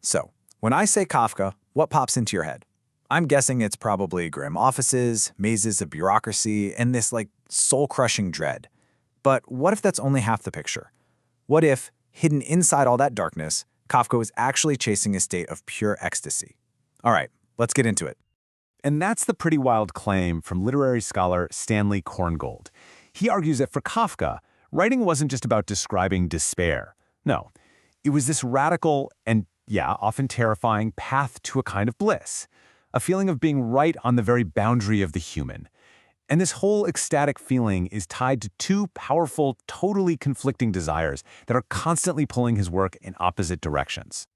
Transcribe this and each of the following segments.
So, when I say Kafka, what pops into your head? I'm guessing it's probably grim offices, mazes of bureaucracy, and this soul-crushing dread. But what if that's only half the picture? What if, hidden inside all that darkness, Kafka was actually chasing a state of pure ecstasy? All right, let's get into it. And that's the pretty wild claim from literary scholar Stanley Korngold. He argues that for Kafka, writing wasn't just about describing despair. No, it was this radical and, often terrifying path to a kind of bliss, a feeling of being right on the very boundary of the human. And this whole ecstatic feeling is tied to two powerful, totally conflicting desires that are constantly pulling his work in opposite directions.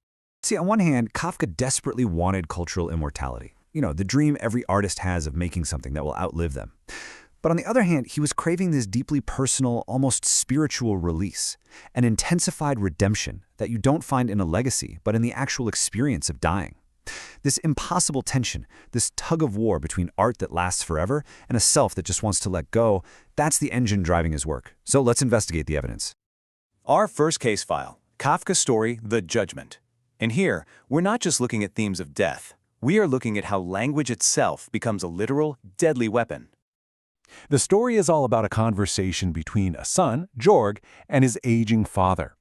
See, on one hand, Kafka desperately wanted cultural immortality. The dream every artist has of making something that will outlive them. But on the other hand, he was craving this deeply personal, almost spiritual release, an intensified redemption that you don't find in a legacy, but in the actual experience of dying. This impossible tension, this tug of war between art that lasts forever and a self that just wants to let go, that's the engine driving his work. So let's investigate the evidence. Our first case file, Kafka's story, The Judgment. And here, we're not just looking at themes of death. We are looking at how language itself becomes a literal, deadly weapon. The story is all about a conversation between a son, Jorg, and his aging father.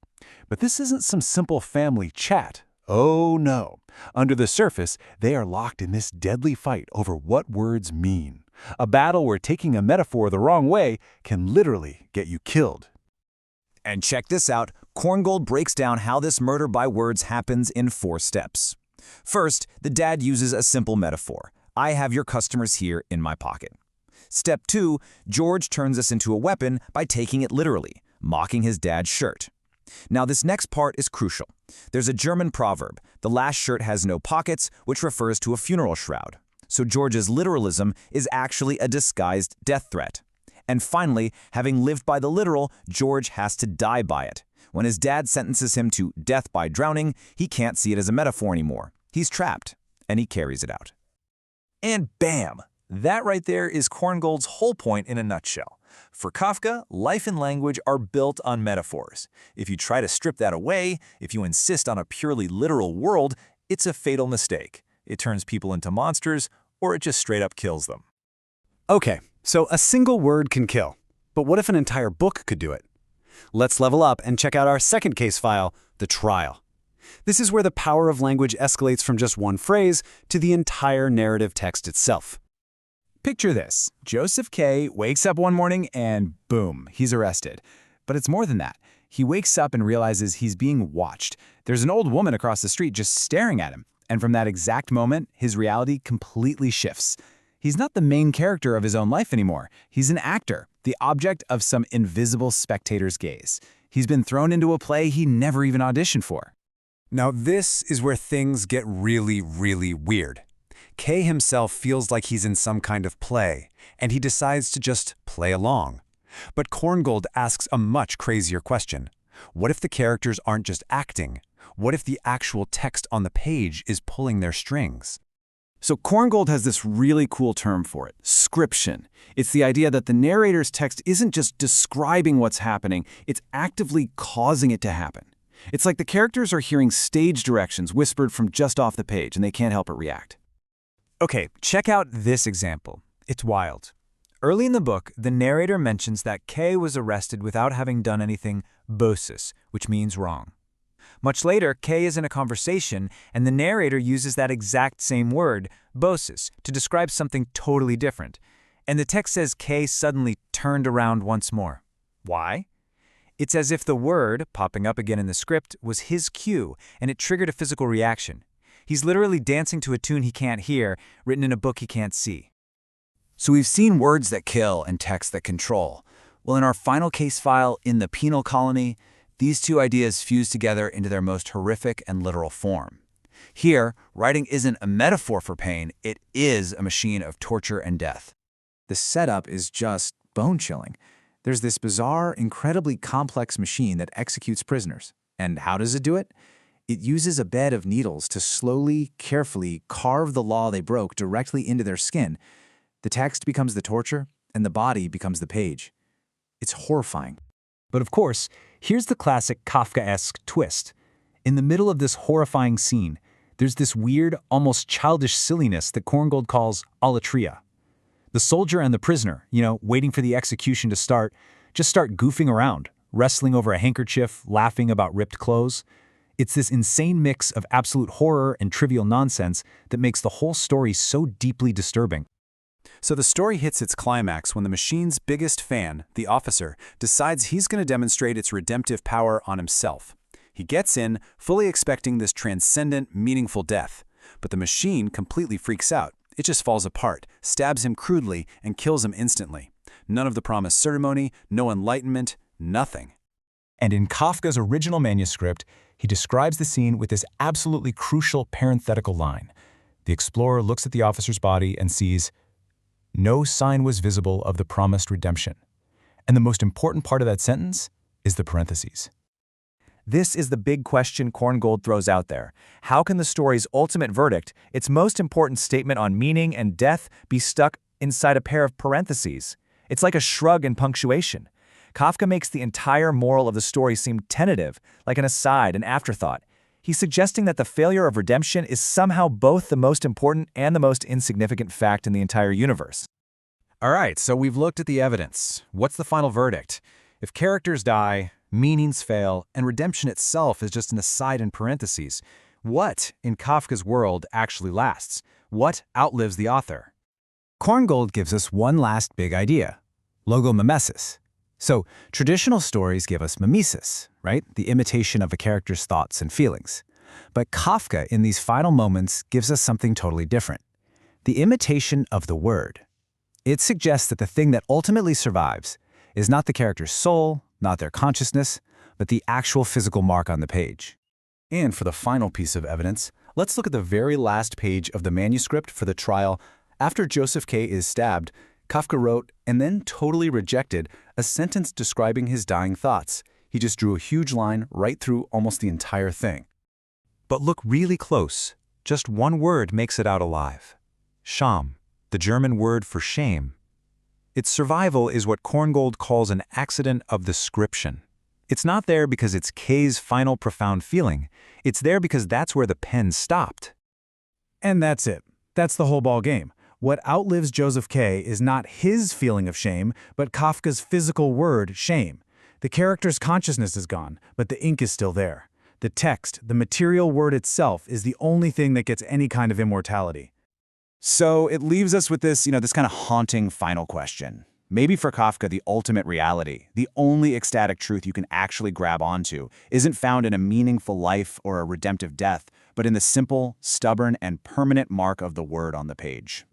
But this isn't some simple family chat. Oh no. Under the surface, they are locked in this deadly fight over what words mean. A battle where taking a metaphor the wrong way can literally get you killed. And check this out, Korngold breaks down how this murder by words happens in 4 steps. First, the dad uses a simple metaphor. I have your customers here in my pocket. Step 2, George turns this into a weapon by taking it literally, mocking his dad's shirt. Now this next part is crucial. There's a German proverb, the last shirt has no pockets, which refers to a funeral shroud. So George's literalism is actually a disguised death threat. And finally, having lived by the literal, George has to die by it. When his dad sentences him to death by drowning, he can't see it as a metaphor anymore. He's trapped, and he carries it out. And bam! That right there is Korngold's whole point in a nutshell. For Kafka, life and language are built on metaphors. If you try to strip that away, if you insist on a purely literal world, it's a fatal mistake. It turns people into monsters, or it just straight up kills them. Okay, so a single word can kill. But what if an entire book could do it? Let's level up and check out our second case file, The Trial. This is where the power of language escalates from just one phrase to the entire narrative text itself. Picture this. Joseph K. wakes up one morning and boom, he's arrested. But it's more than that. He wakes up and realizes he's being watched. There's an old woman across the street just staring at him. And from that exact moment, his reality completely shifts. He's not the main character of his own life anymore. He's an actor, the object of some invisible spectator's gaze. He's been thrown into a play he never even auditioned for. Now this is where things get really, really weird. Kay himself feels like he's in some kind of play, and he decides to just play along. But Korngold asks a much crazier question. What if the characters aren't just acting? What if the actual text on the page is pulling their strings? So Korngold has this really cool term for it, scription. It's the idea that the narrator's text isn't just describing what's happening, it's actively causing it to happen. It's like the characters are hearing stage directions whispered from just off the page, and they can't help but react. Okay, check out this example. It's wild. Early in the book, the narrator mentions that Kay was arrested without having done anything bossus, which means wrong. Much later, Kay is in a conversation, and the narrator uses that exact same word, bossus, to describe something totally different. And the text says Kay suddenly turned around once more. Why? It's as if the word, popping up again in the script, was his cue, and it triggered a physical reaction. He's literally dancing to a tune he can't hear, written in a book he can't see. So we've seen words that kill and text that control. Well, in our final case file, In the Penal Colony, these two ideas fuse together into their most horrific and literal form. Here, writing isn't a metaphor for pain, it is a machine of torture and death. The setup is just bone-chilling. There's this bizarre, incredibly complex machine that executes prisoners. And how does it do it? It uses a bed of needles to slowly, carefully carve the law they broke directly into their skin. The text becomes the torture, and the body becomes the page. It's horrifying. But of course, here's the classic Kafkaesque twist. In the middle of this horrifying scene, there's this weird, almost childish silliness that Korngold calls alatria. The soldier and the prisoner, waiting for the execution to start, just start goofing around, wrestling over a handkerchief, laughing about ripped clothes. It's this insane mix of absolute horror and trivial nonsense that makes the whole story so deeply disturbing. So the story hits its climax when the machine's biggest fan, the officer, decides he's going to demonstrate its redemptive power on himself. He gets in, fully expecting this transcendent, meaningful death. But the machine completely freaks out. It just falls apart, stabs him crudely, and kills him instantly. None of the promised ceremony, no enlightenment, nothing. And in Kafka's original manuscript, he describes the scene with this absolutely crucial parenthetical line. The explorer looks at the officer's body and sees, "No sign was visible of the promised redemption." And the most important part of that sentence is the parentheses. This is the big question Korngold throws out there. How can the story's ultimate verdict, its most important statement on meaning and death, be stuck inside a pair of parentheses? It's like a shrug in punctuation. Kafka makes the entire moral of the story seem tentative, like an aside, an afterthought. He's suggesting that the failure of redemption is somehow both the most important and the most insignificant fact in the entire universe. All right, so we've looked at the evidence. What's the final verdict? If characters die, meanings fail, and redemption itself is just an aside in parentheses, what, in Kafka's world, actually lasts? What outlives the author? Korngold gives us one last big idea, logomimesis. So, traditional stories give us mimesis, right? The imitation of a character's thoughts and feelings. But Kafka, in these final moments, gives us something totally different. The imitation of the word. It suggests that the thing that ultimately survives is not the character's soul, not their consciousness, but the actual physical mark on the page. And for the final piece of evidence, let's look at the very last page of the manuscript for the trial. After Joseph K. is stabbed, Kafka wrote, and then totally rejected, a sentence describing his dying thoughts. He just drew a huge line right through almost the entire thing. But look really close. Just one word makes it out alive. Scham, the German word for shame. Its survival is what Korngold calls an accident of the scription. It's not there because it's K's final profound feeling. It's there because that's where the pen stopped. And that's it. That's the whole ball game. What outlives Joseph K. is not his feeling of shame, but Kafka's physical word, shame. The character's consciousness is gone, but the ink is still there. The text, the material word itself, is the only thing that gets any kind of immortality. So it leaves us with this, this kind of haunting final question. Maybe for Kafka, the ultimate reality, the only ecstatic truth you can actually grab onto, isn't found in a meaningful life or a redemptive death, but in the simple, stubborn, and permanent mark of the word on the page.